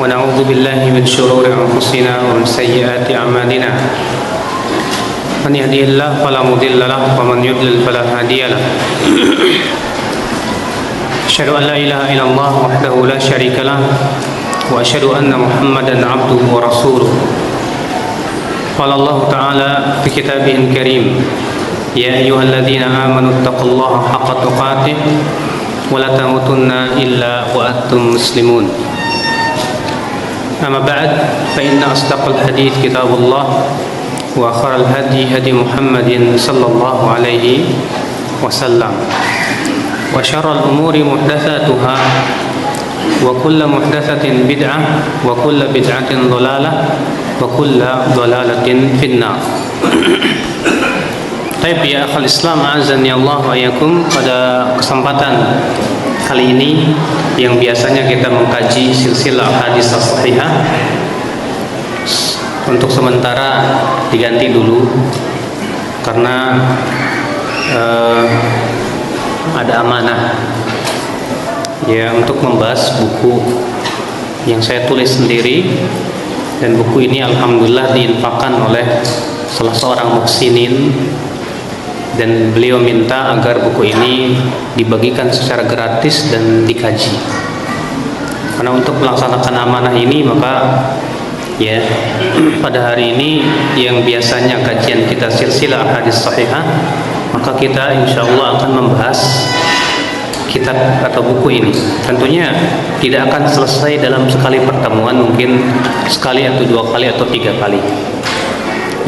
ونعوذ بالله من شرور أنفسنا ومن سيئات أعمالنا من يهده الله فلا مضل له ومن يضلل فلا هادي له أشهد أن لا إله إلا الله وحده لا شريك له وأشهد أن محمدا عبده ورسوله قال الله تعالى في كتابه الكريم يا أيها الذين آمنوا اتقوا الله حق تقاته ولا تموتن إلا وأنتم مسلمون أما بعد فإن أصدق الحديث كتاب الله وخير الهدي هدي محمد صلى الله عليه وسلم وشر الأمور محدثاتها وكل محدثة بدعة وكل بدعة ضلالة وكل ضلالة في النار. Baik ya akhal Islam, azani Allah wa iyyakum. Pada kesempatan kali ini yang biasanya kita mengkaji silsilah hadis as-sahihah, untuk sementara diganti dulu karena ada amanah ya untuk membahas buku yang saya tulis sendiri, dan buku ini alhamdulillah diinfakkan oleh salah seorang muhsinin, dan beliau minta agar buku ini dibagikan secara gratis dan dikaji. Karena untuk melaksanakan amanah ini maka ya pada hari ini yang biasanya kajian kita silsilah hadis sahihah, maka kita insyaallah akan membahas kitab atau buku ini. Tentunya tidak akan selesai dalam sekali pertemuan, mungkin sekali atau dua kali atau tiga kali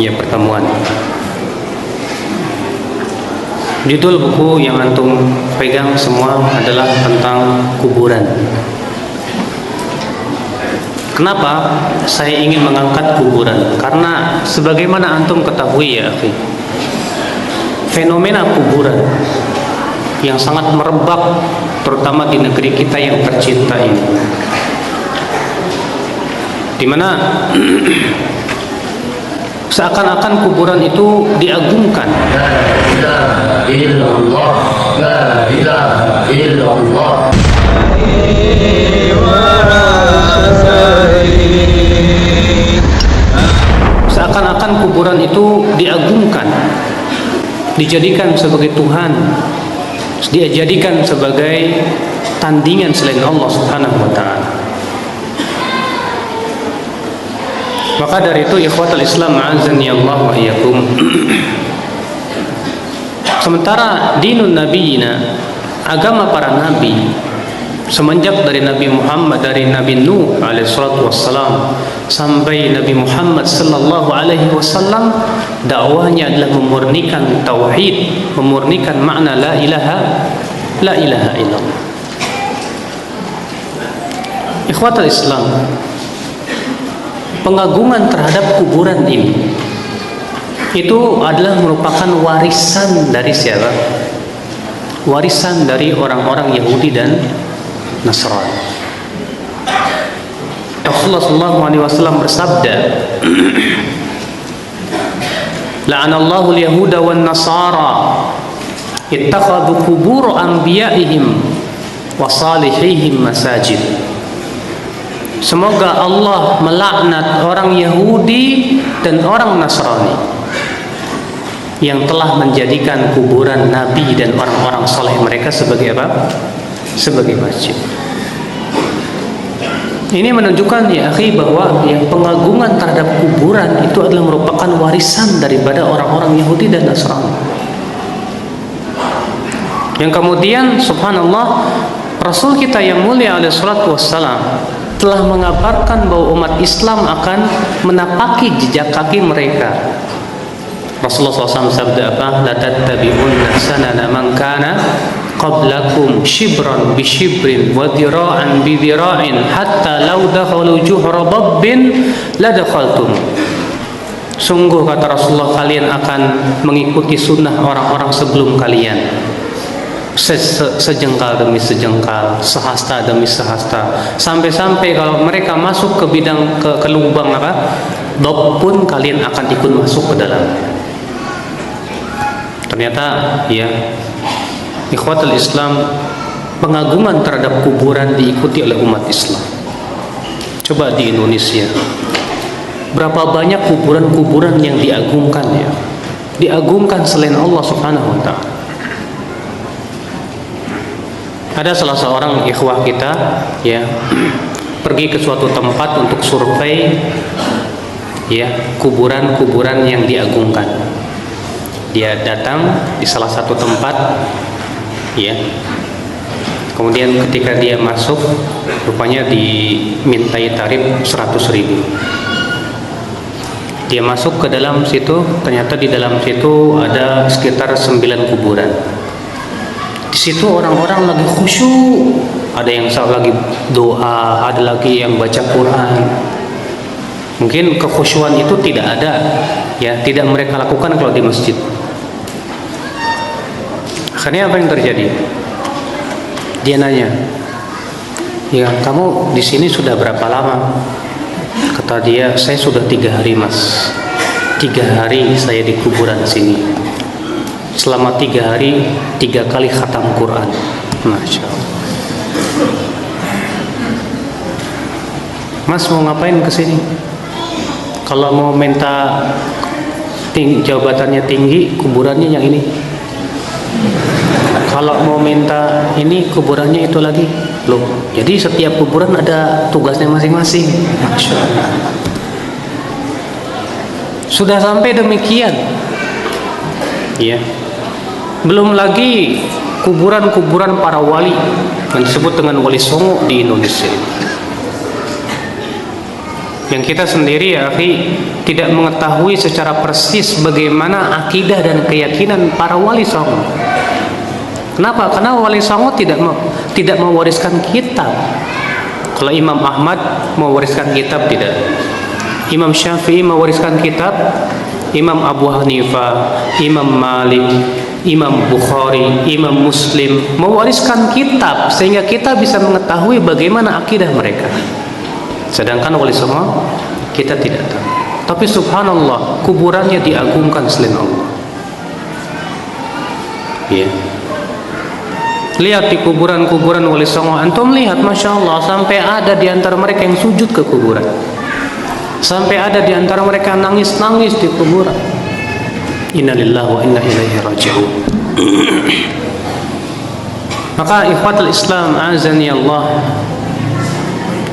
ya pertemuan. Judul buku yang antum pegang semua adalah tentang kuburan. Kenapa saya ingin mengangkat kuburan? Karena sebagaimana antum ketahui ya akhi, fenomena kuburan yang sangat merebak terutama di negeri kita yang tercinta ini, dimana seakan-akan kuburan itu diagungkan. La ilaha illallah, la ilaha illallah. Seakan-akan kuburan itu diagungkan, dijadikan sebagai Tuhan, dijadikan sebagai tandingan selain Allah Subhanahu wa taala. Maka dari itu ikhwatul Islam azani Allah wa iyyakum, sementara dinun nabiyina, agama para nabi semenjak dari Nabi Muhammad, dari Nabi Nuh alaihi salatu wassalam sampai Nabi Muhammad sallallahu alaihi wasallam, dakwahnya adalah memurnikan tauhid, memurnikan makna la ilaha illallah. Ikhwatul Islam, pengagungan terhadap kuburan ini itu adalah merupakan warisan dari siapa? Warisan dari orang-orang Yahudi dan Nasrani. Rasulullah SAW bersabda, la'anallahu al-yahuda wan nasara ittakhadhu qubur anbiya'ihim wa salihihim masajid. Semoga Allah melaknat orang Yahudi dan orang Nasrani yang telah menjadikan kuburan Nabi dan orang-orang saleh mereka sebagai apa? Sebagai masjid. Ini menunjukkan ya akhi bahwa yang pengagungan terhadap kuburan itu adalah merupakan warisan daripada orang-orang Yahudi dan Nasrani. Yang kemudian subhanallah, Rasul kita yang mulia alaihi salatu wassalam telah mengabarkan bahwa umat Islam akan menapaki jejak kaki mereka. Rasulullah SAW sabda apa? La tattabi'unna sanana man kana qablakum shibran bi shibrin wa dhira'an bi dhira'in hatta law dakhalu juhra dabbin la dakhaltum. Sungguh kata Rasulullah, kalian akan mengikuti sunnah orang-orang sebelum kalian, sejengkal demi sejengkal, sehasta demi sehasta, sampai-sampai kalau mereka masuk ke bidang ke lubang apa? Dab pun kalian akan ikut masuk ke dalam. Ternyata ya ikhwatul Islam, pengagungan terhadap kuburan diikuti oleh umat Islam. Coba di Indonesia, berapa banyak kuburan-kuburan yang diagungkan ya, diagungkan selain Allah Subhanahu wa ta'ala. Ada salah seorang ikhwah kita ya, pergi ke suatu tempat untuk survei ya, kuburan-kuburan yang diagungkan. Dia datang di salah satu tempat ya, kemudian ketika dia masuk, rupanya dimintai tarif 100.000. Dia masuk ke dalam situ, ternyata di dalam situ ada sekitar 9 kuburan. Di situ orang-orang lagi khusyuk, ada yang lagi doa, ada lagi yang baca Quran. Mungkin kekhusyuan itu tidak ada ya, tidak mereka lakukan kalau di masjid. Akhirnya apa yang terjadi? Dia nanya, ya kamu di sini sudah berapa lama? Kata dia, saya sudah 3 hari mas. 3 hari saya di kuburan sini. Selama 3 hari 3 kali khatam Quran. Masya Allah. Mas mau ngapain kesini? Kalau mau minta jabatannya tinggi, kuburannya yang ini. Kalau mau minta ini, kuburannya itu lagi. Loh, jadi setiap kuburan ada tugasnya masing-masing. Masya Allah. Sudah sampai demikian ya, belum lagi kuburan-kuburan para wali yang disebut dengan wali songo di Indonesia, yang kita sendiri ya akhi tidak mengetahui secara persis bagaimana akidah dan keyakinan para wali songo. Kenapa? Karena wali songo tidak mewariskan kitab. Kalau Imam Ahmad mewariskan kitab tidak, Imam Syafi'i mewariskan kitab, Imam Abu Hanifah, Imam Malik, Imam Bukhari, Imam Muslim mewariskan kitab sehingga kita bisa mengetahui bagaimana akidah mereka. Sedangkan wali songo kita tidak tahu. Tapi subhanallah, kuburannya diagungkan selain Allah. Ya. Lihat di kuburan-kuburan wali songo, antum lihat, masya Allah, sampai ada di antara mereka yang sujud ke kuburan, sampai ada di antara mereka nangis-nangis di kuburan. Innalillahi wa inna ilaihi raji'un. Maka ikhwatul Islam azani Allah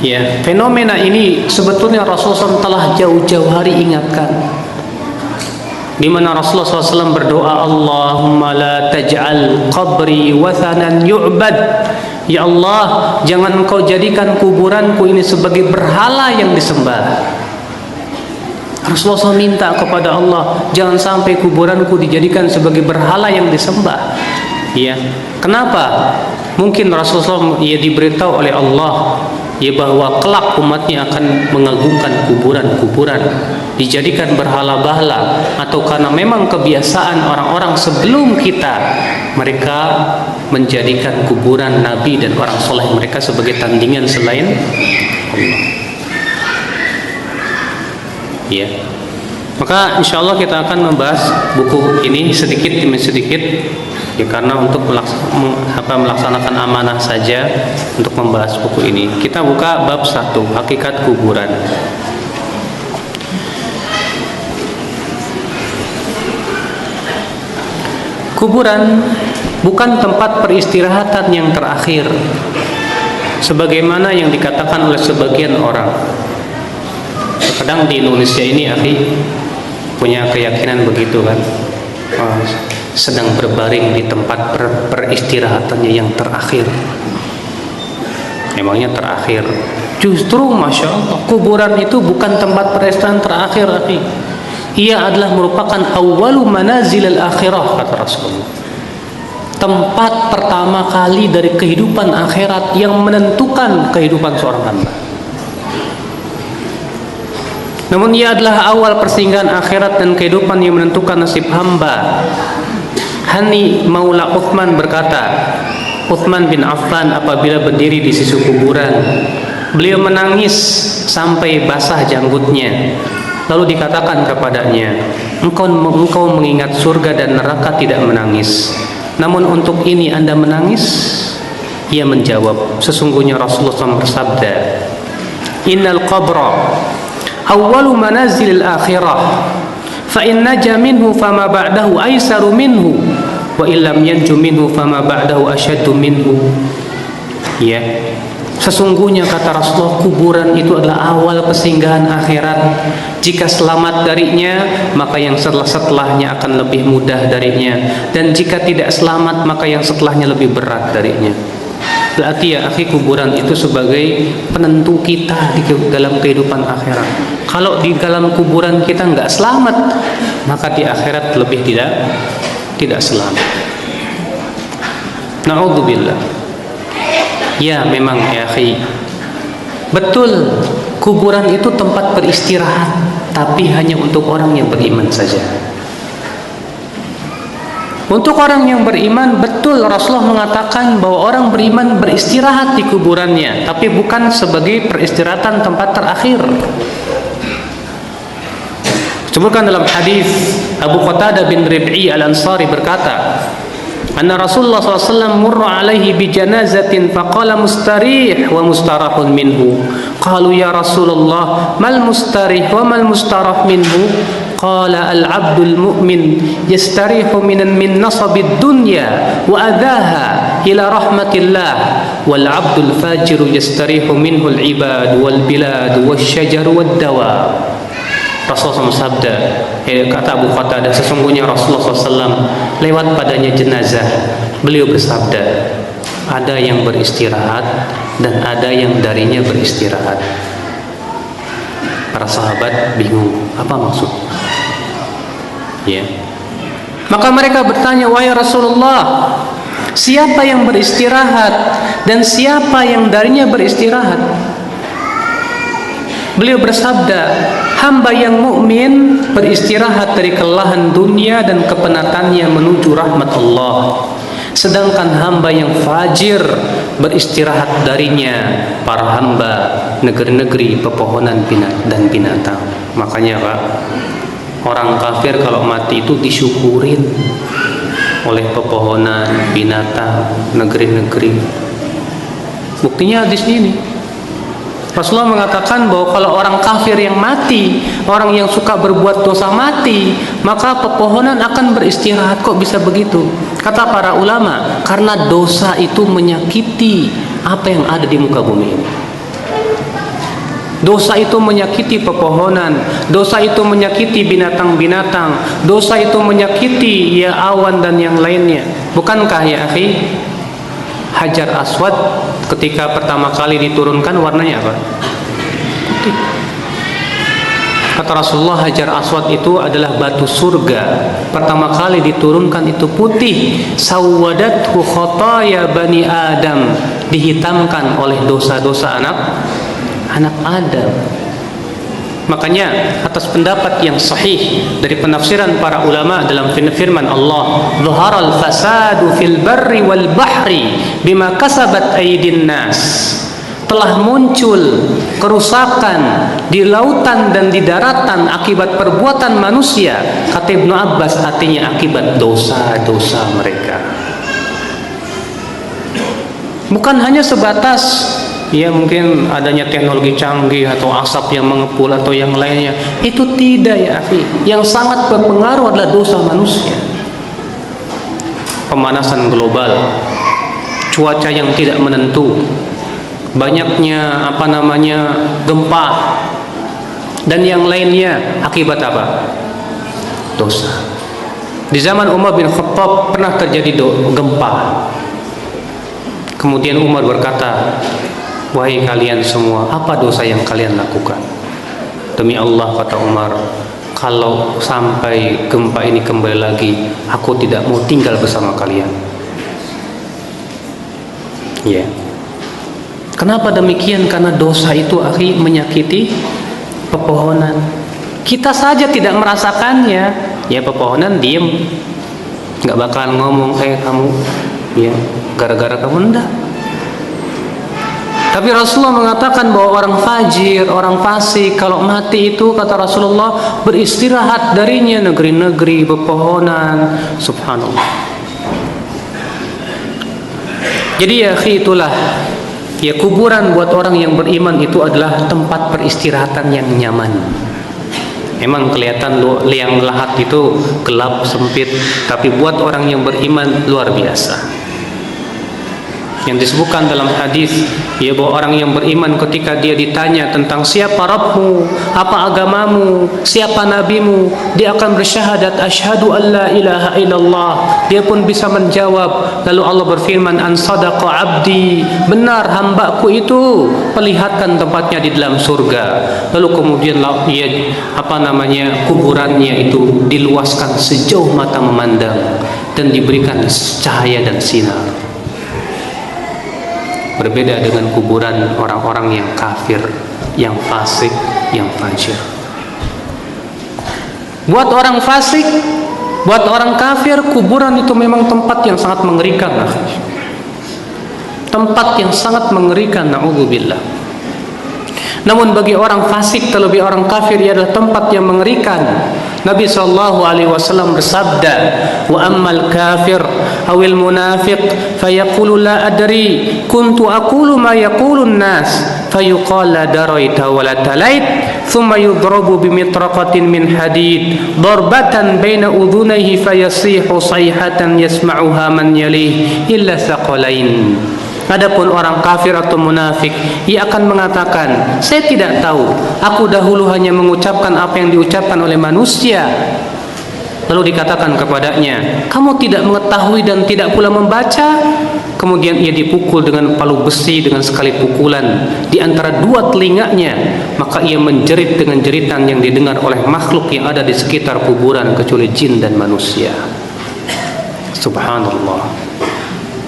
ya, fenomena ini sebetulnya Rasulullah SAW telah jauh-jauh hari ingatkan, di mana Rasulullah SAW berdoa, Allahumma la taj'al qabri wathanan yu'bad. Ya Allah, jangan engkau jadikan kuburanku ini sebagai berhala yang disembah. Rasulullah SAW minta kepada Allah, jangan sampai kuburanku dijadikan sebagai berhala yang disembah. Ya, kenapa? Mungkin Rasulullah SAW ya diberitahu oleh Allah ya bahwa kelak umatnya akan mengagungkan kuburan-kuburan, dijadikan berhala-bahala, atau karena memang kebiasaan orang-orang sebelum kita, mereka menjadikan kuburan nabi dan orang soleh mereka sebagai tandingan selain Allah. Ya, maka insya Allah kita akan membahas buku ini sedikit demi sedikit ya, karena untuk melaksanakan amanah saja untuk membahas buku ini. Kita buka bab 1, hakikat kuburan. Kuburan bukan tempat peristirahatan yang terakhir sebagaimana yang dikatakan oleh sebagian orang. Kadang di Indonesia ini akhi punya keyakinan begitu kan, sedang berbaring di tempat peristirahatannya yang terakhir. Emangnya terakhir? Justru masya Allah, kuburan itu bukan tempat peristirahatan terakhir akhi. Ia adalah merupakan awwalu manazilil akhirah, kata Rasulullah. Tempat pertama kali dari kehidupan akhirat yang menentukan kehidupan seorang hamba. Namun ia adalah awal persinggahan akhirat dan kehidupan yang menentukan nasib hamba. Hani Maula Uthman berkata, Uthman bin Affan apabila berdiri di sisi kuburan, beliau menangis sampai basah janggutnya. Lalu dikatakan kepadanya, engkau mengingat surga dan neraka tidak menangis, namun untuk ini Anda menangis? Ia menjawab, sesungguhnya Rasulullah SAW bersabda, innal qabra awwalu manazilil akhirah fa in naja minhu fama ba'dahu aisaru minhu wa illam yanju minhu fama ba'dahu asyaddu minhu. Ya, sesungguhnya kata Rasulullah, kuburan itu adalah awal persinggahan akhirat. Jika selamat darinya, maka yang setelahnya akan lebih mudah darinya, dan jika tidak selamat, maka yang setelahnya lebih berat darinya. Berarti ya akhi, kuburan itu sebagai penentu kita di dalam kehidupan akhirat. Kalau di dalam kuburan kita nggak selamat, maka di akhirat lebih tidak selamat. Na'udzubillah. Ya memang ya akhi, betul kuburan itu tempat beristirahat, tapi hanya untuk orang yang beriman saja. Untuk orang yang beriman, betul Rasulullah mengatakan bahwa orang beriman beristirahat di kuburannya, tapi bukan sebagai peristirahatan tempat terakhir. Disebutkan dalam hadis, Abu Qatadah bin Rib'i Al-Ansari berkata, anna Rasulullah SAW murra alaihi bi janazatin faqala mustarih wa mustarahun minhu. Qalu ya Rasulullah mal mustarih wa mal mustarah minhu? Qala al-abdul mu'min yastarihu min nasabid dunya wa adaha ila rahmatillah wal abdul fajiru yastarihu minhu al-ibad wal bilad wal syajar wal dawa. Rasulullah sabda, kata Abu Qatadah, sesungguhnya Rasulullah SAW lewat padanya jenazah, beliau bersabda, ada yang beristirahat dan ada yang darinya beristirahat. Para sahabat bingung, apa maksud? Ya. Maka mereka bertanya, wahai Rasulullah, siapa yang beristirahat dan siapa yang darinya beristirahat? Beliau bersabda, hamba yang mukmin beristirahat dari kelelahan dunia dan kepenatannya menuju rahmat Allah. Sedangkan hamba yang fajir beristirahat darinya para hamba negeri-negeri pepohonan dan binatang. Makanya Pak, orang kafir kalau mati itu disyukurin oleh pepohonan, binatang, negeri-negeri. Buktinya hadis ini. Rasulullah mengatakan bahwa kalau orang kafir yang mati, orang yang suka berbuat dosa mati, maka pepohonan akan beristirahat. Kok bisa begitu? Kata para ulama, karena dosa itu menyakiti apa yang ada di muka bumi ini. Dosa itu menyakiti pepohonan, dosa itu menyakiti binatang-binatang, dosa itu menyakiti ya awan dan yang lainnya. Bukankah ya akhi, Hajar Aswad ketika pertama kali diturunkan warnanya apa? Putih. Kata Rasulullah, Hajar Aswad itu adalah batu surga. Pertama kali diturunkan itu putih. Sawadathu khotaya bani Adam, dihitamkan oleh dosa-dosa anak Adam. Makanya atas pendapat yang sahih dari penafsiran para ulama dalam firman Allah, "Dhaharal fasadu fil barri wal bahri bima kasabat aydin nas." Telah muncul kerusakan di lautan dan di daratan akibat perbuatan manusia. Kata Ibnu Abbas, artinya akibat dosa-dosa mereka. Bukan hanya sebatas ya mungkin adanya teknologi canggih atau asap yang mengepul atau yang lainnya. Itu tidak ya akhi. Yang sangat berpengaruh adalah dosa manusia. Pemanasan global, cuaca yang tidak menentu, banyaknya gempa dan yang lainnya akibat apa? Dosa. Di zaman Umar bin Khattab pernah terjadi gempa. Kemudian Umar berkata, wahai kalian semua, apa dosa yang kalian lakukan? Demi Allah, kata Umar, kalau sampai gempa ini kembali lagi, aku tidak mau tinggal bersama kalian. Ya. Kenapa demikian? Karena dosa itu akhi menyakiti pepohonan. Kita saja tidak merasakannya. Ya pepohonan diem, nggak bakalan ngomong kamu, ya gara-gara kamu enggak. Tapi Rasulullah mengatakan bahwa orang fajir, orang fasik kalau mati itu kata Rasulullah beristirahat darinya negeri-negeri pepohonan. Subhanallah. Jadi ya akhi, itulah Ya, kuburan buat orang yang beriman itu adalah tempat peristirahatan yang nyaman. Memang kelihatan liang lahat itu gelap, sempit, tapi buat orang yang beriman luar biasa. Yang disebutkan dalam hadis, ya, bahwa orang yang beriman ketika dia ditanya tentang siapa Rabbmu, apa agamamu, siapa nabimu, dia akan bersyahadat asyhadu an la ilaha illallah. Dia pun bisa menjawab. Lalu Allah berfirman, an sadaqa abdi, benar hambaku itu, perlihatkan tempatnya di dalam surga. Lalu kemudian kuburannya itu diluaskan sejauh mata memandang dan diberikan cahaya dan sinar. Berbeda dengan kuburan orang-orang yang kafir, yang fasik, yang fajir. Buat orang fasik, buat orang kafir, kuburan itu memang tempat yang sangat mengerikan. Tempat yang sangat mengerikan, na'udzubillah. Namun bagi orang fasik, terlebih orang kafir, ia adalah tempat yang mengerikan. Nabi SAW bersabda, wa ammal kafir awil munafiq fayaqulu la adri kuntu aqulu ma yaqulun nas fayuqala daraita wa la talait thumma yudrabu bimitraqatin min hadid darbatan baina udhunayhi fayasihu sayhatan yasma'uha man yalih illa thaqalain. Adapun orang kafir atau munafik, ia akan mengatakan, saya tidak tahu, aku dahulu hanya mengucapkan apa yang diucapkan oleh manusia. Lalu dikatakan kepadanya, kamu tidak mengetahui dan tidak pula membaca? Kemudian ia dipukul dengan palu besi dengan sekali pukulan di antara dua telinganya, maka ia menjerit dengan jeritan yang didengar oleh makhluk yang ada di sekitar kuburan kecuali jin dan manusia. Subhanallah.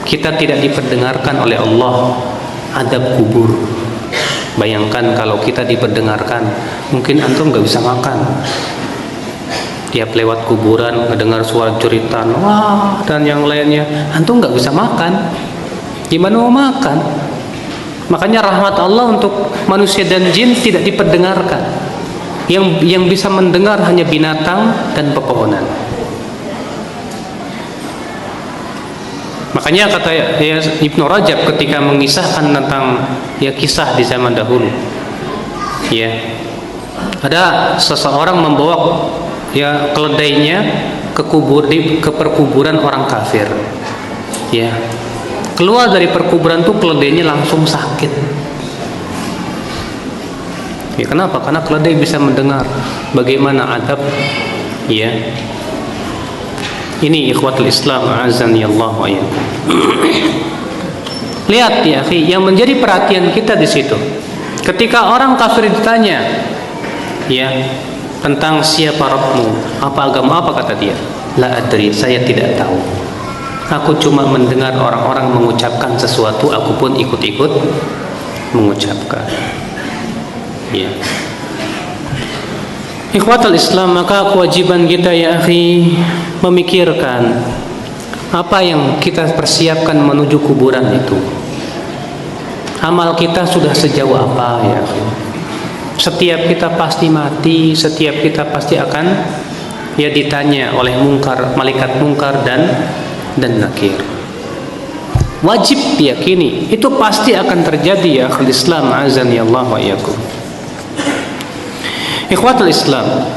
Kita tidak diperdengarkan oleh Allah adab kubur. Bayangkan kalau kita diperdengarkan, mungkin antum nggak bisa makan. Tiap lewat kuburan mendengar suara jeritan, wah, dan yang lainnya, antum nggak bisa makan. Gimana mau makan? Makanya rahmat Allah untuk manusia dan jin tidak diperdengarkan. Yang bisa mendengar hanya binatang dan pepohonan. Makanya kata Ibnu Rajab ketika mengisahkan tentang kisah di zaman dahulu, ada seseorang membawa keledainya ke perkuburan orang kafir. Keluar dari perkuburan itu keledainya langsung sakit. Kenapa? Karena keledai bisa mendengar bagaimana adab. Ini ikhwatul Islam, a'azzani Allah wa iyyakum. Lihat ya, akhi, yang menjadi perhatian kita di situ. Ketika orang kafir ditanya, tentang siapa Rabbmu, apa agama, apa kata dia? La adri, saya tidak tahu. Aku cuma mendengar orang-orang mengucapkan sesuatu, aku pun ikut-ikut mengucapkan. Ikhwatul Islam, maka kewajiban kita ya akhi memikirkan apa yang kita persiapkan menuju kuburan itu. Amal kita sudah sejauh apa ya akhi? Setiap kita pasti mati, setiap kita pasti akan ditanya oleh malaikat mungkar dan nakir. Wajib diyakini itu pasti akan terjadi ya akhul Islam, azani Allah wa iyyakum. Ikhwatul Islam,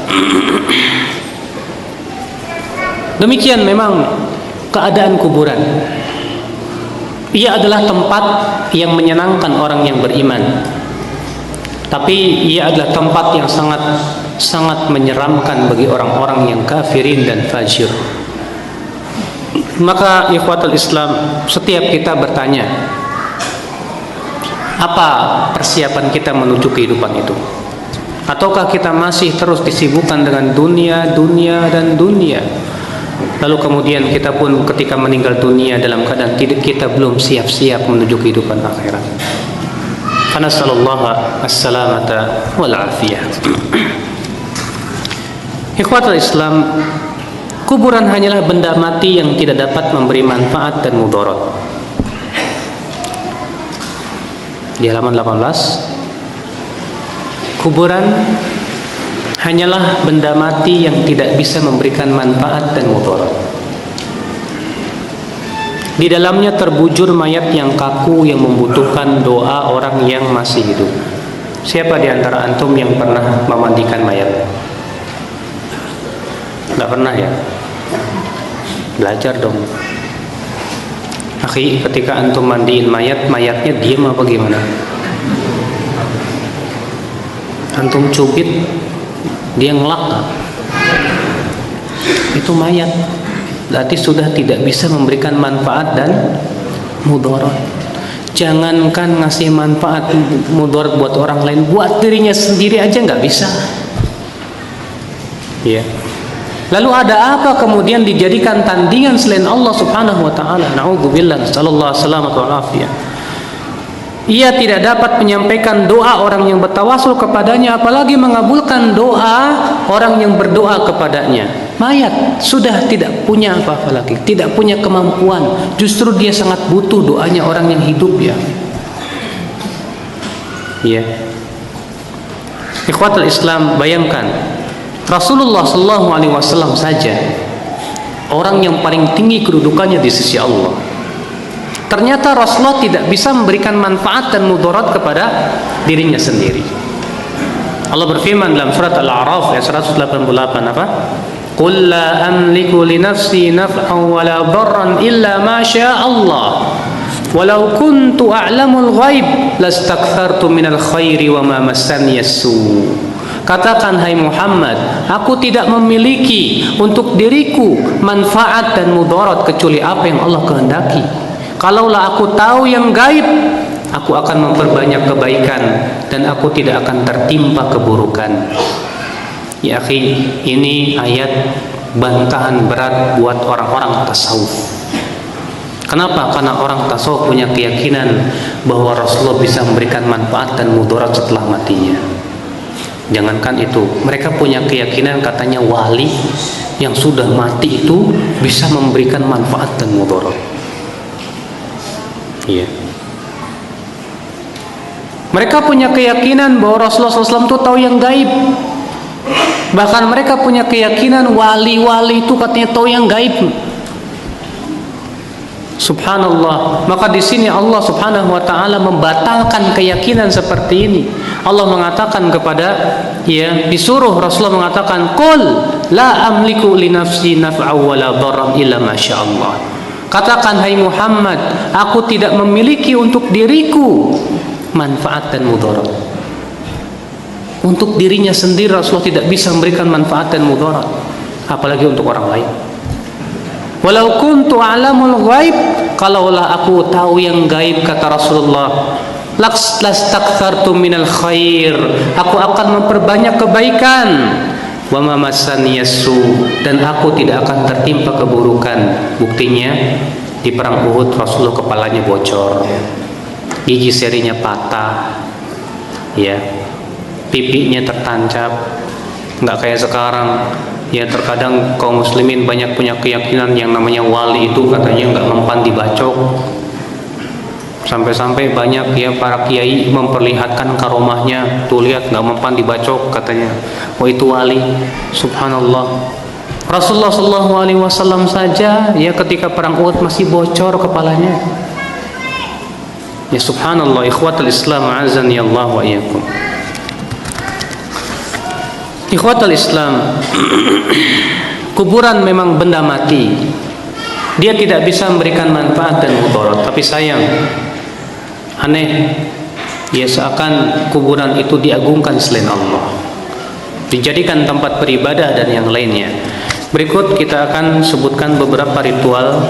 demikian memang keadaan kuburan. Ia adalah tempat yang menyenangkan orang yang beriman, tapi ia adalah tempat yang sangat menyeramkan bagi orang-orang yang kafirin dan fajir. Maka ikhwatul Islam, setiap kita bertanya, apa persiapan kita menuju kehidupan itu? Ataukah kita masih terus disibukkan dengan dunia, dan dunia? Lalu kemudian kita pun ketika meninggal dunia dalam keadaan kita belum siap-siap menuju kehidupan akhirat. Nasallallahu as-salamata wal afiyah. Ikhwatul Islam, kuburan hanyalah benda mati yang tidak dapat memberi manfaat dan mudarat. Di halaman 18, kuburan hanyalah benda mati yang tidak bisa memberikan manfaat dan mudarat. Di dalamnya terbujur mayat yang kaku yang membutuhkan doa orang yang masih hidup. Siapa di antara antum yang pernah memandikan mayat? Nggak pernah ya? Belajar dong. Akhi, ketika antum mandiin mayat, mayatnya diam apa gimana? Antum cubit, dia ngelak. Itu mayat. Berarti sudah tidak bisa memberikan manfaat dan mudarat. Jangankan ngasih manfaat mudarat buat orang lain, buat dirinya sendiri aja nggak bisa. Ya. Lalu ada apa kemudian dijadikan tandingan selain Allah Subhanahu wa taala? Nauzubillah, sallallahu alaihi wasallam. Ia tidak dapat menyampaikan doa orang yang bertawasul kepadanya, apalagi mengabulkan doa orang yang berdoa kepadanya. Mayat sudah tidak punya apa-apa lagi, tidak punya kemampuan. Justru dia sangat butuh doanya orang yang hidup ya. Ya. Ikhwatul Islam, bayangkan Rasulullah sallallahu alaihi wasallam saja orang yang paling tinggi kedudukannya di sisi Allah. Ternyata Rasulullah tidak bisa memberikan manfaat dan mudarat kepada dirinya sendiri. Allah berfirman dalam surat Al-A'raf ayat 188 apa? Qul la amliku li nafsi naf'an wa la darran illa ma syaa Allah. Walau kuntu a'lamul ghaib lastakthartu minal khairi wa ma massani as-su. Katakan hai Muhammad, aku tidak memiliki untuk diriku manfaat dan mudarat kecuali apa yang Allah kehendaki. Kalaulah aku tahu yang gaib, aku akan memperbanyak kebaikan dan aku tidak akan tertimpa keburukan. Ya akhi, ini ayat bantahan berat buat orang-orang tasawuf. Kenapa? Karena orang tasawuf punya keyakinan bahwa Rasulullah bisa memberikan manfaat dan mudarat setelah matinya. Jangankan itu, mereka punya keyakinan katanya wali yang sudah mati itu bisa memberikan manfaat dan mudarat. Iya. Mereka punya keyakinan bahwa Rasulullah SAW itu tahu yang gaib. Bahkan mereka punya keyakinan wali-wali itu katanya tahu yang gaib. Subhanallah. Maka di sini Allah Subhanahu wa taala membatalkan keyakinan seperti ini. Allah mengatakan kepada disuruh Rasulullah mengatakan qul la amliku li nafsi naf'a wa la dharran illa ma syaa Allah. Katakan hai Muhammad, aku tidak memiliki untuk diriku manfaat dan mudarat. Untuk dirinya sendiri Rasulullah tidak bisa memberikan manfaat dan mudarat, apalagi untuk orang lain. Walau kuntu a'lamul ghaib, kalaulah aku tahu yang gaib kata Rasulullah, lastakthartu minal khair, aku akan memperbanyak kebaikan. Wa ma massani yasu, dan aku tidak akan tertimpa keburukan. Buktinya di perang Uhud Rasulullah kepalanya bocor, gigi serinya patah, ya, pipinya tertancap. Nggak kayak sekarang, ya terkadang kaum muslimin banyak punya keyakinan yang namanya wali itu katanya nggak mempan dibacok. Sampai-sampai banyak ya para kiai memperlihatkan karomahnya, tuh lihat nggak mempan dibacok katanya. Oh itu wali. Subhanallah. Rasulullah Shallallahu Alaihi Wasallam saja ya ketika perang Uhud masih bocor kepalanya. Ya subhanallah, ikhwatul Islam azani Allah wa iyyakum. Ikhwatul Islam, kuburan memang benda mati. Dia tidak bisa memberikan manfaat dan mudarat, tapi sayang, aneh, ya seakan kuburan itu diagungkan selain Allah, dijadikan tempat beribadah dan yang lainnya. Berikut kita akan sebutkan beberapa ritual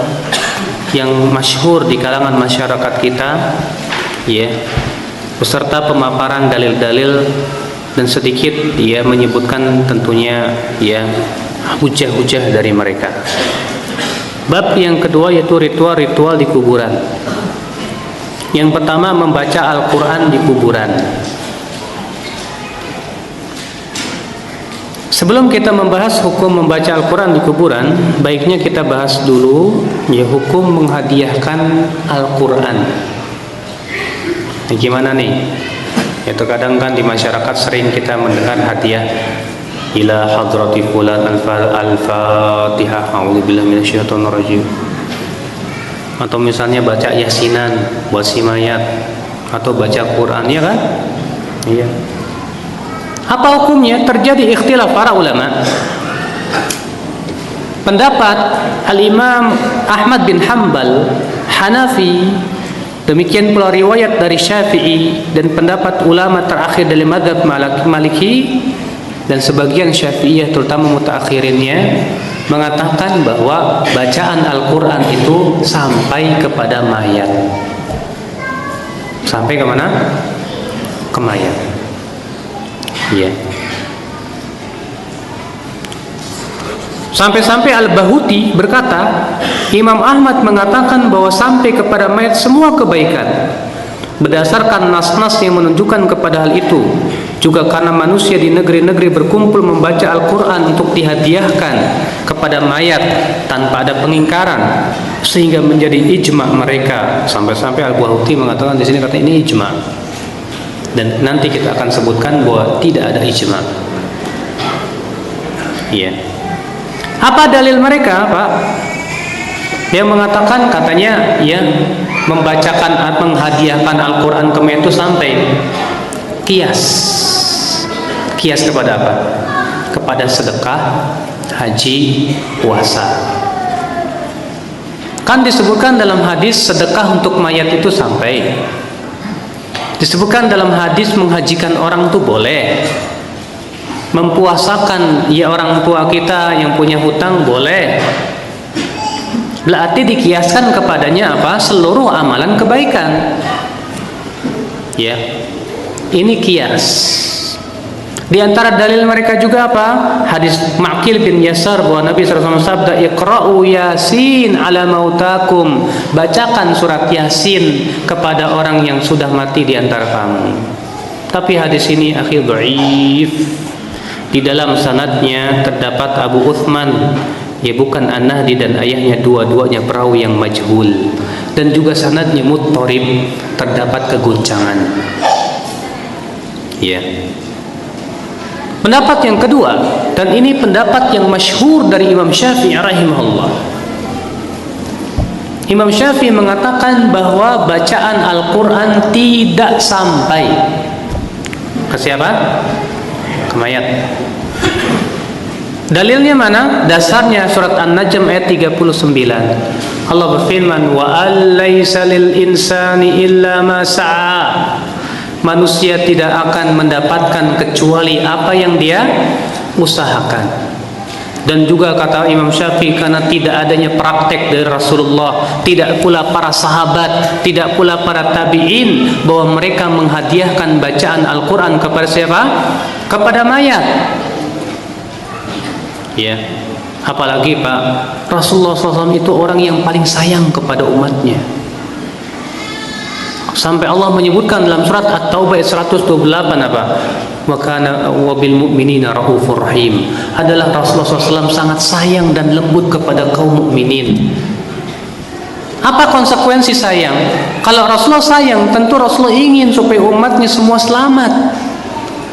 yang masyhur di kalangan masyarakat kita, ya, beserta pemaparan dalil-dalil dan sedikit ya menyebutkan tentunya ya hujah-hujah dari mereka. Bab yang kedua yaitu ritual-ritual di kuburan. Yang pertama, membaca Al-Quran di kuburan. Sebelum kita membahas hukum membaca Al-Quran di kuburan, baiknya kita bahas dulu ya hukum menghadiahkan Al-Quran. Gimana nih? Ya terkadang kan di masyarakat sering kita mendengar hadiah ila hadrati fulan al-Fatihah, a'udzubillahi minasyaitonir rajim. atau misalnya baca yasinan buat si mayat, atau baca Quran, ya kan? Iya. Apa hukumnya? Terjadi ikhtilaf para ulama. Pendapat Al-Imam Ahmad bin Hanbal, Hanafi, demikian pula riwayat dari Syafi'i, dan pendapat ulama terakhir dari mazhab Maliki dan sebagian Syafi'iyah terutama mutaakhirinnya mengatakan bahwa bacaan Al-Quran itu sampai kepada mayat. Sampai ke mana? Ke mayat. Iya. Sampai-sampai Al-Bahuti berkata, Imam Ahmad mengatakan bahwa sampai kepada mayat semua kebaikan berdasarkan nas-nas yang menunjukkan kepada hal itu. Juga karena manusia di negeri-negeri berkumpul membaca Al-Quran untuk dihadiahkan kepada mayat tanpa ada pengingkaran, sehingga menjadi ijma mereka. Sampai-sampai Al-Bahuti mengatakan di sini, kata ini ijma, dan nanti kita akan sebutkan bahwa tidak ada ijma. Iya. Apa dalil mereka, Pak? Yang mengatakan katanya ya membacakan, menghadiahkan Al-Quran ke mayat itu sampai kias. Kias kepada apa? Kepada sedekah, haji, puasa. Kan disebutkan dalam hadis sedekah untuk mayat itu sampai. Disebutkan dalam hadis menghajikan orang itu boleh. Mempuasakan ya orang tua kita yang punya hutang boleh. Berarti dikiaskan kepadanya apa? Seluruh amalan kebaikan. Ya. Ini kias. Di antara dalil mereka juga apa? Hadis Ma'qil bin Yasar bahwa Nabi SAW sabda, "Iqra'u Yasin ala mautakum." Bacakan surat Yasin kepada orang yang sudah mati di antara kamu. Tapi hadis ini akhir dhaif. Di dalam sanadnya terdapat Abu Uthman, ya bukan An-Nahdi, dan ayahnya dua-duanya perawi yang majhul, dan juga sanadnya muttarib, terdapat keguncangan. Ya. Pendapat yang kedua, dan ini pendapat yang masyhur dari Imam Syafi'i rahimahullah. Imam Syafi'i mengatakan bahwa bacaan Al-Quran tidak sampai ke siapa? Ke mayat. Dalilnya mana? Dasarnya surat An-Najm ayat 39. Allah berfirman, "Wa alaysa lil insani illa ma sa'a." Manusia tidak akan mendapatkan kecuali apa yang dia usahakan. Dan juga kata Imam Syafi'i, karena tidak adanya praktek dari Rasulullah, tidak pula para sahabat, tidak pula para tabi'in, bahwa mereka menghadiahkan bacaan Al-Quran kepada siapa? Kepada mayat. Ya, apalagi Pak, Rasulullah SAW itu orang yang paling sayang kepada umatnya. Sampai Allah menyebutkan dalam surat At-Taubah ayat 128 apa? Wa kana wa bil mu'minina raufur rahim. Adalah Rasulullah SAW sangat sayang dan lembut kepada kaum mukminin. Apa konsekuensi sayang? Kalau Rasulullah sayang, tentu Rasulullah ingin supaya umatnya semua selamat.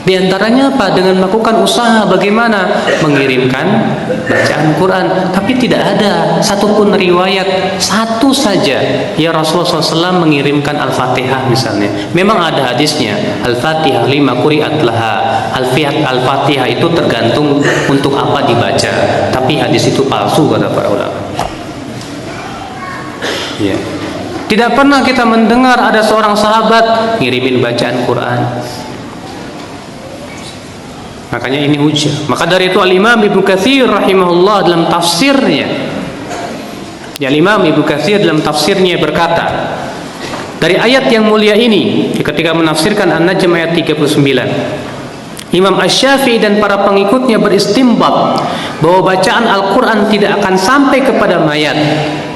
Di antaranya apa? Dengan melakukan usaha bagaimana mengirimkan bacaan Quran. Tapi tidak ada satupun riwayat satu saja ya Rasulullah SAW mengirimkan Al-Fatihah misalnya. Memang ada hadisnya, Al-Fatihah lima quri'at laha. Al-Fatihah itu tergantung untuk apa dibaca. Tapi hadis itu palsu kata para ulama. Ya. Tidak pernah kita mendengar ada seorang sahabat ngirimin bacaan Quran. Makanya ini hujah. Maka dari itu Al-Imam Ibnu Katsir rahimahullah dalam tafsirnya, ya Imam Ibnu Katsir dalam tafsirnya berkata, dari ayat yang mulia ini ketika menafsirkan An-Najm ayat 39, Imam Asy-Syafi'i dan para pengikutnya beristimbat bahwa bacaan Al-Quran tidak akan sampai kepada mayat,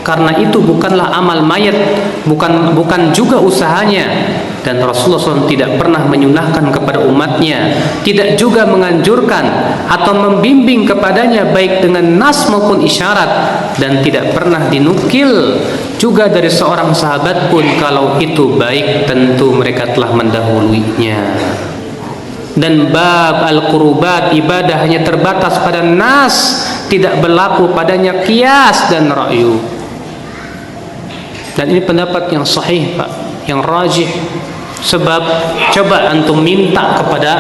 karena itu bukanlah amal mayat, bukan juga usahanya. Dan Rasulullah SAW tidak pernah menyunahkan kepada umatnya, tidak juga menganjurkan atau membimbing kepadanya baik dengan nas maupun isyarat, dan tidak pernah dinukil juga dari seorang sahabat pun kalau itu baik, tentu mereka telah mendahulunya. Dan bab al-qurubat, ibadah hanya terbatas pada nas, tidak berlaku padanya qiyas dan ra'yu. Dan ini pendapat yang sahih, Pak, yang rajih. Sebab coba antum minta kepada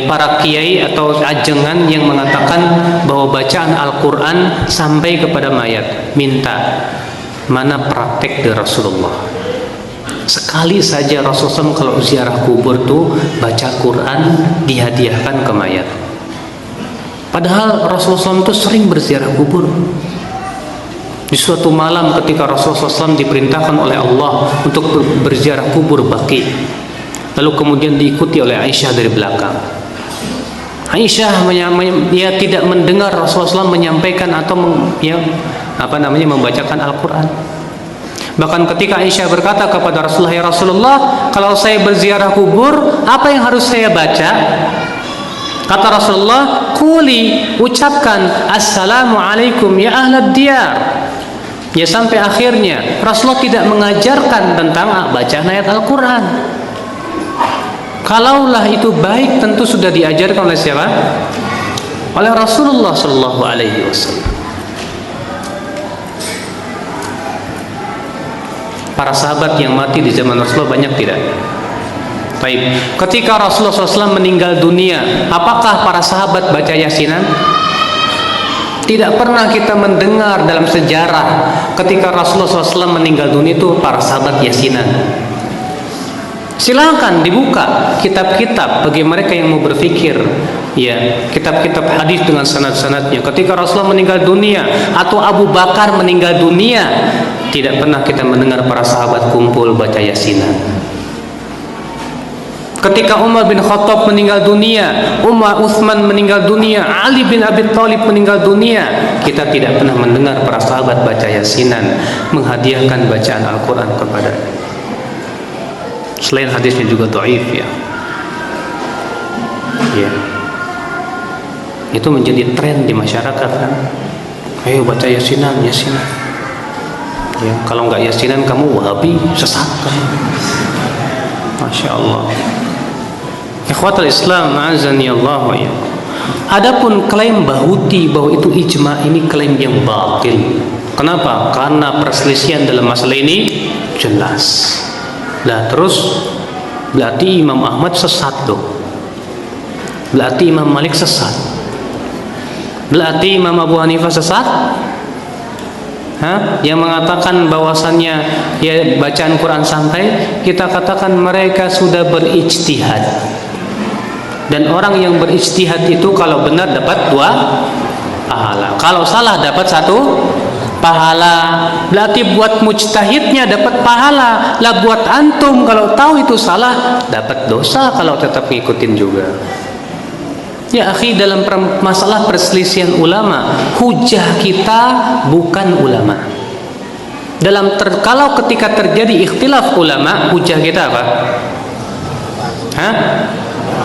para kiai atau ajengan yang mengatakan bahwa bacaan Al-Quran sampai kepada mayat, minta mana praktek dari Rasulullah. Sekali saja Rasulullah kalau ziarah kubur tuh baca Quran dihadiahkan ke mayat. Padahal Rasulullah itu sering berziarah kubur. Di suatu malam ketika Rasulullah SAW diperintahkan oleh Allah untuk berziarah kubur Baqi, lalu kemudian diikuti oleh Aisyah dari belakang. Aisyah dia tidak mendengar Rasulullah SAW menyampaikan atau membacakan Al-Quran. Bahkan ketika Aisyah berkata kepada Rasulullah, "Ya Rasulullah, kalau saya berziarah kubur, apa yang harus saya baca?" Kata Rasulullah, "Quli, ucapkan Assalamualaikum ya ahlad diyar." Ya, sampai akhirnya Rasulullah tidak mengajarkan tentang bacaan ayat Al-Quran. Kalaulah itu baik, tentu sudah diajarkan oleh siapa? Oleh Rasulullah Sallallahu Alaihi Wasallam. Para sahabat yang mati di zaman Rasulullah banyak tidak? Baik. Ketika Rasulullah SAW meninggal dunia, apakah para sahabat baca yasinan? Tidak pernah kita mendengar dalam sejarah ketika Rasulullah SAW meninggal dunia itu para sahabat yasinan. Silakan dibuka kitab-kitab bagi mereka yang mau berpikir, ya, kitab-kitab hadis dengan sanad-sanadnya. Ketika Rasulullah meninggal dunia atau Abu Bakar meninggal dunia, tidak pernah kita mendengar para sahabat kumpul baca yasinan. Ketika Umar bin Khattab meninggal dunia, Utsman meninggal dunia, Ali bin Abi Thalib meninggal dunia, kita tidak pernah mendengar para sahabat baca yasinan, menghadiahkan bacaan Al-Quran kepada. Selain hadisnya juga dhaif, ya. Ya. Itu menjadi tren di masyarakat, kan. Ayo baca yasinan, yasinan. Ya, kalau nggak yasinan kamu Wahabi, sesat kamu. Masya Allah. Ikhwatul Islam, azani Allah wa iyyakum. Adapun klaim Bahuti bahwa itu ijma, ini klaim yang batil. Kenapa? Karena perselisihan dalam masalah ini jelas. Nah, terus berarti Imam Ahmad sesat loh. Berarti Imam Malik sesat. Berarti Imam Abu Hanifah sesat? Yang mengatakan bahwasannya ya bacaan Quran sampai, kita katakan mereka sudah berijtihad. Dan orang yang berijtihad itu kalau benar dapat 2 pahala, kalau salah dapat 1 pahala. Berarti buat mujtahidnya dapat pahala, lah buat antum kalau tahu itu salah dapat dosa kalau tetap ngikutin juga. Ya akhi, dalam masalah perselisihan ulama, hujah kita bukan ulama. Kalau ketika terjadi ikhtilaf ulama, hujah kita apa?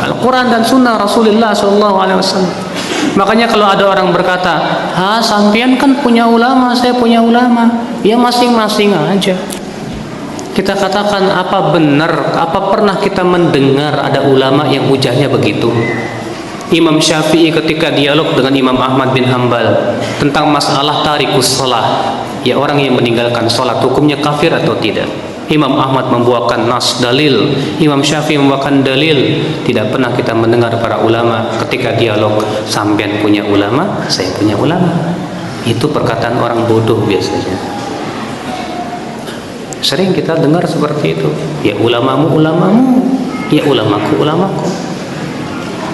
Al-Quran dan Sunnah Rasulullah SAW. Makanya kalau ada orang berkata, sampean kan punya ulama, saya punya ulama, ya masing-masing aja. Kita katakan, apa benar, apa pernah kita mendengar ada ulama yang hujahnya begitu? Imam Syafi'i ketika dialog dengan Imam Ahmad bin Hanbal tentang masalah tarikus shalah, ya orang yang meninggalkan sholat hukumnya kafir atau tidak. Imam Ahmad membawakan nas dalil, Imam Syafi'i membawakan dalil. Tidak pernah kita mendengar para ulama ketika dialog, sampean punya ulama, saya punya ulama. Itu perkataan orang bodoh biasanya. Sering kita dengar seperti itu. Ya ulamamu ulamamu, ya ulamaku ulamaku.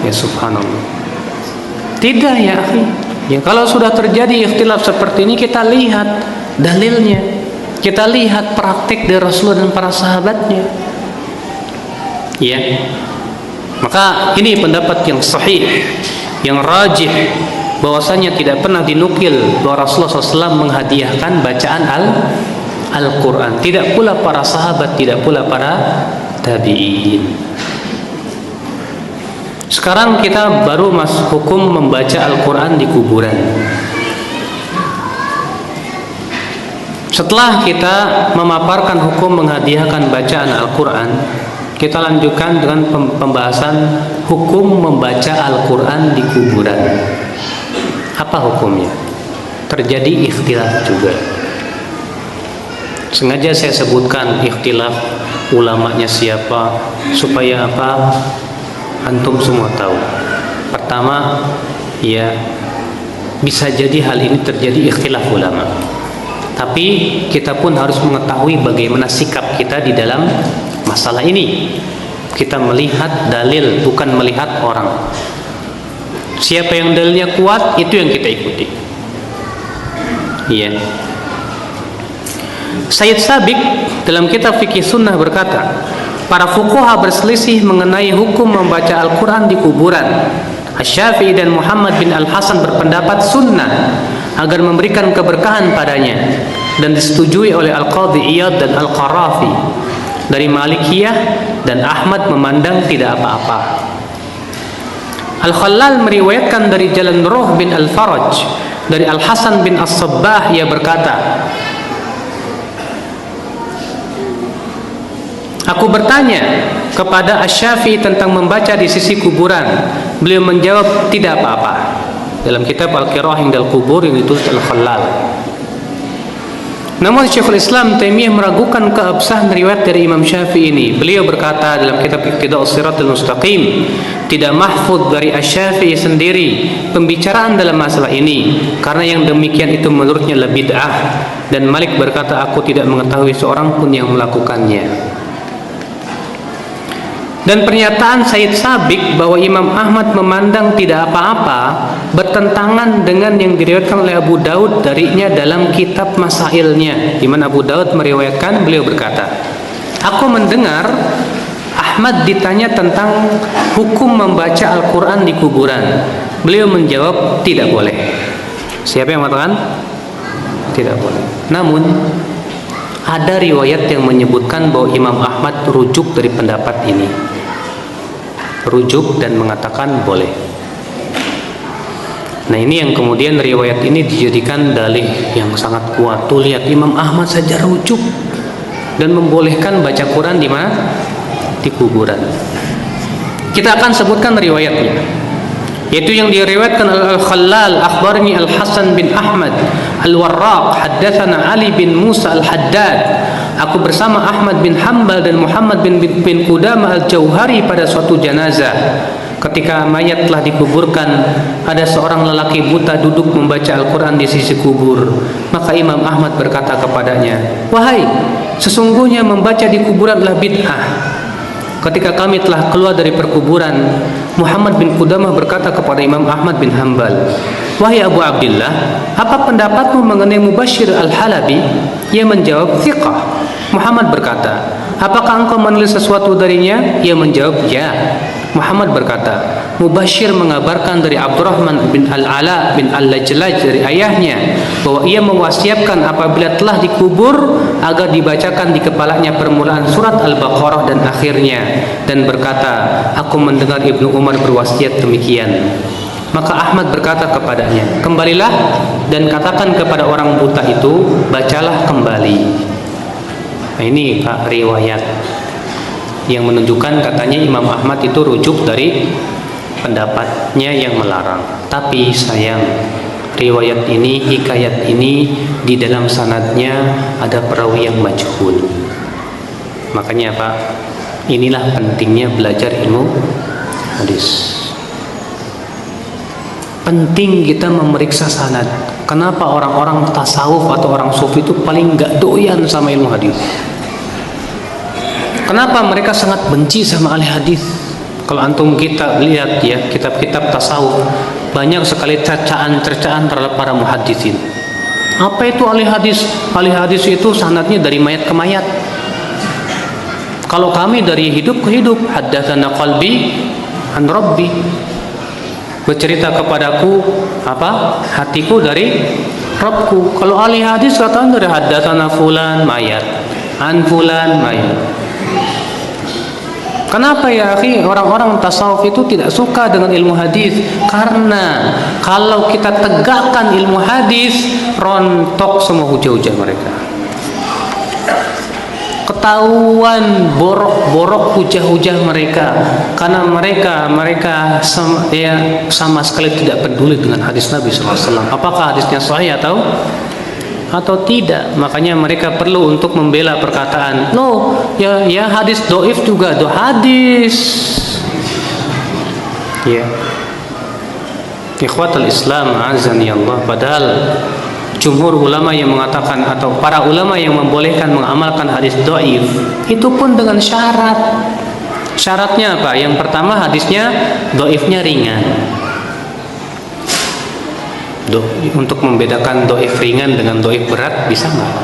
Ya subhanallah. Tidak ya akhi. Ya kalau sudah terjadi ikhtilaf seperti ini, kita lihat dalilnya. Kita lihat praktik dari Rasulullah dan para sahabatnya. Ya. Maka ini pendapat yang sahih, yang rajih, bahwasanya tidak pernah dinukil bahwa Rasulullah SAW menghadiahkan bacaan Al-Quran. Tidak pula para sahabat, tidak pula para tabi'in. Sekarang kita baru masuk hukum membaca Al-Quran di kuburan. Setelah kita memaparkan hukum menghadiahkan bacaan Al-Quran, kita lanjutkan dengan pembahasan hukum membaca Al-Quran di kuburan. Apa hukumnya? Terjadi ikhtilaf juga. Sengaja saya sebutkan ikhtilaf ulamanya siapa, supaya apa? Antum semua tahu. Pertama, ya bisa jadi hal ini terjadi ikhtilaf ulama. Tapi kita pun harus mengetahui bagaimana sikap kita di dalam masalah ini. Kita melihat dalil, bukan melihat orang. Siapa yang dalilnya kuat, itu yang kita ikuti. Iya. Sayyid Sabiq dalam kitab Fikih Sunnah berkata, para fuqaha berselisih mengenai hukum membaca Al-Quran di kuburan. Asy-Syafi'i dan Muhammad bin Al-Hasan berpendapat sunnah agar memberikan keberkahan padanya, dan disetujui oleh Al-Qadhi Iyad dan Al-Qarafi. Dari Malikiyah dan Ahmad memandang tidak apa-apa. Al-Khallal meriwayatkan dari jalan Ruh bin Al-Faraj dari Al-Hasan bin As-Sabbah, ia berkata, aku bertanya kepada Asy-Syafi'i tentang membaca di sisi kuburan. Beliau menjawab tidak apa-apa. Dalam kitab Al-Qira'ah Indal Qubur yang ditulis Al-Khallal. Namun Syekhul Islam Taimiyah meragukan keabsahan riwayat dari Imam Syafi'i ini. Beliau berkata dalam kitab Iqtida'us Shiratal Mustaqim, tidak mahfuz dari Asy-Syafi'i sendiri pembicaraan dalam masalah ini, karena yang demikian itu menurutnya lebih bid'ah. Dan Malik berkata, aku tidak mengetahui seorang pun yang melakukannya. Dan pernyataan Sayyid Sabiq bahwa Imam Ahmad memandang tidak apa-apa bertentangan dengan yang diriwayatkan oleh Abu Daud darinya dalam kitab Masailnya, di mana Abu Daud meriwayatkan, beliau berkata, aku mendengar Ahmad ditanya tentang hukum membaca Al-Quran di kuburan. Beliau menjawab tidak boleh. Siapa yang mengatakan? Tidak boleh. Namun ada riwayat yang menyebutkan bahwa Imam Ahmad rujuk dari pendapat ini, rujuk dan mengatakan boleh. Nah, ini yang kemudian riwayat ini dijadikan dalih yang sangat kuat. Tuh lihat, Imam Ahmad saja rujuk dan membolehkan baca Quran di mana? Di kuburan. Kita akan sebutkan riwayatnya, yaitu yang diriwayatkan Al-Khallal, akhbarni Al-Hasan bin Ahmad Al-Warraq, haddatsana Ali bin Musa Al-Haddad, aku bersama Ahmad bin Hanbal dan Muhammad bin Qudamah Al-Jauhari pada suatu jenazah. Ketika mayat telah dikuburkan, ada seorang lelaki buta duduk membaca Al-Quran di sisi kubur. Maka Imam Ahmad berkata kepadanya, wahai, sesungguhnya membaca di kuburan adalah bid'ah. Ketika kami telah keluar dari perkuburan, Muhammad bin Qudamah berkata kepada Imam Ahmad bin Hanbal, wahai Abu Abdillah, apa pendapatmu mengenai Mubashir Al-Halabi? Ia menjawab, thiqah. Muhammad berkata, apakah engkau menulis sesuatu darinya? Ia menjawab, ya. Muhammad berkata, Mubashir mengabarkan dari Abdurrahman bin Al-Ala bin Al-Lajlaj dari ayahnya bahwa ia mewasiatkan apabila telah dikubur agar dibacakan di kepalanya permulaan surat Al-Baqarah dan akhirnya, dan berkata, aku mendengar Ibnu Umar berwasiat demikian. Maka Ahmad berkata kepadanya, kembalilah dan katakan kepada orang buta itu, bacalah kembali. Nah, ini Pak riwayat yang menunjukkan katanya Imam Ahmad itu rujuk dari pendapatnya yang melarang. Tapi sayang, riwayat ini, hikayat ini, di dalam sanadnya ada perawi yang majhul. Makanya Pak, inilah pentingnya belajar ilmu hadis. Penting kita memeriksa sanad. Kenapa orang-orang tasawuf atau orang sufi itu paling gak doyan sama ilmu hadis? Kenapa mereka sangat benci sama ahli hadis? Kalau antum kita lihat ya, kitab-kitab tasawuf, banyak sekali cercaan-cercaan terhadap para muhaddisin. Apa itu ahli hadis? Ahli hadis itu sanadnya dari mayat ke mayat. Kalau kami dari hidup ke hidup, haddatsana qalbi an rabbi. Bercerita kepadaku apa? Hatiku dari Rabbku. Kalau ahli hadis katakan dari haddatsana fulan mayat, an fulan mayat. Kenapa ya akhi orang-orang tasawuf itu tidak suka dengan ilmu hadis? Karena kalau kita tegakkan ilmu hadis, rontok semua hujah-hujah mereka. Ketahuan borok-borok hujah-hujah mereka, karena mereka sama sekali tidak peduli dengan hadis Nabi SAW. Apakah hadisnya sahih atau atau tidak. Makanya mereka perlu untuk membela perkataan, no, ya hadis dhaif juga do hadis. Ya. Ikhwatul Islam azani Allah, padahal jumhur ulama yang mengatakan atau para ulama yang membolehkan mengamalkan hadis dhaif itu pun dengan syarat. Syaratnya apa? Yang pertama, hadisnya dhaifnya ringan. Untuk membedakan dhaif ringan dengan dhaif berat bisa nggak?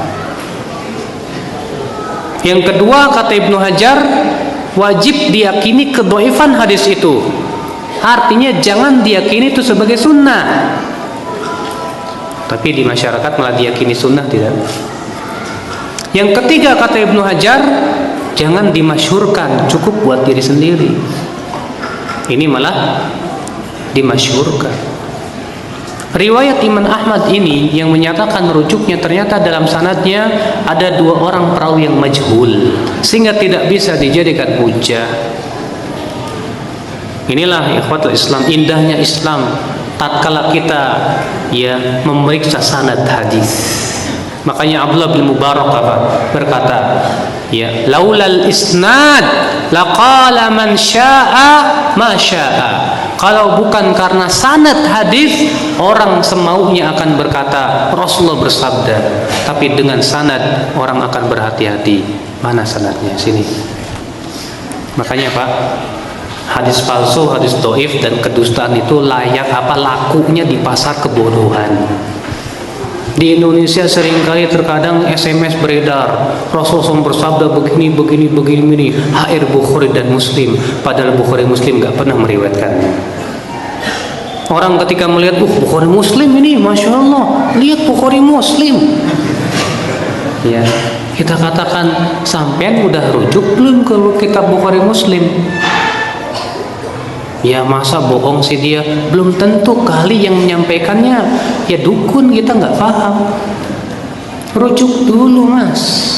Yang kedua, kata Ibnu Hajar, wajib diyakini kedhaifan hadis itu. Artinya jangan diyakini itu sebagai sunnah. Tapi di masyarakat malah diyakini sunnah, tidak. Yang ketiga, kata Ibnu Hajar, jangan dimasyhurkan, cukup buat diri sendiri. Ini malah dimasyhurkan. Riwayat Imam Ahmad ini yang menyatakan rujuknya, ternyata dalam sanadnya ada 2 orang perawi yang majhul, sehingga tidak bisa dijadikan hujah. Inilah ikhwatul Islam, indahnya Islam tatkala kita memeriksa sanad hadis. Makanya Abdullah bin Mubarak berkata, laulal isnad laqala man syaa ma syaa. Kalau bukan karena sanad hadis, orang semaunya akan berkata Rasulullah bersabda. Tapi dengan sanad orang akan berhati-hati. Mana sanadnya? Sini. Makanya Pak, hadis palsu, hadis dhaif dan kedustaan itu lakunya di pasar kebodohan. Di Indonesia seringkali terkadang SMS beredar, Rasulullah bersabda begini, HR Bukhari dan Muslim, padahal Bukhari Muslim nggak pernah meriwayatkannya. Orang ketika melihat Bukhari Muslim ini, Masya Allah, lihat Bukhari Muslim. Ya, kita katakan, sampean udah rujuk belum kalau kitab Bukhari Muslim? Ya masa bohong sih dia? Belum tentu, kali yang menyampaikannya ya dukun, kita nggak paham. Rujuk dulu mas.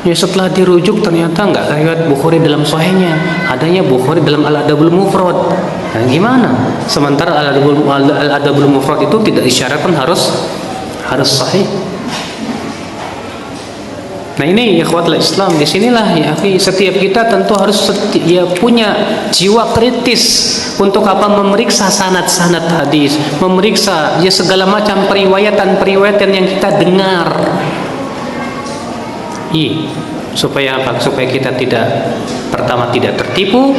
Ya setelah dirujuk ternyata nggak riwayat Bukhari dalam sahihnya, adanya Bukhari dalam Al-Adabul Mufrad. Nah gimana? Sementara Al-Adabul Mufrad itu tidak disyaratkan harus sahih. Nah ini ikhwatul Islam, disinilah ya setiap kita tentu harus punya jiwa kritis untuk memeriksa sanad-sanad hadis, memeriksa segala macam periwayatan yang kita dengar. Supaya apa? Supaya kita pertama tidak tertipu,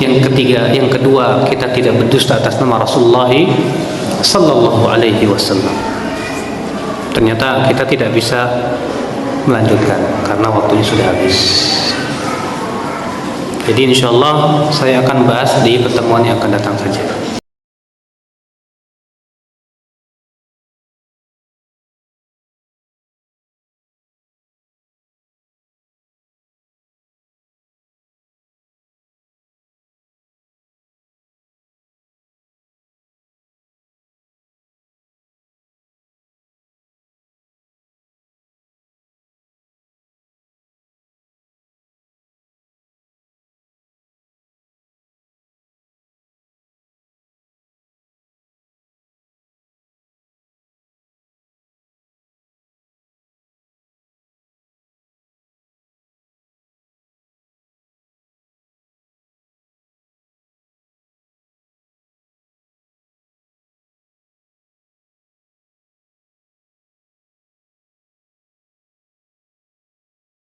yang kedua kita tidak berdusta atas nama Rasulullah sallallahu alaihi wasallam. Ternyata kita tidak bisa melanjutkan karena waktunya sudah habis. Jadi insyaallah saya akan bahas di pertemuan yang akan datang saja.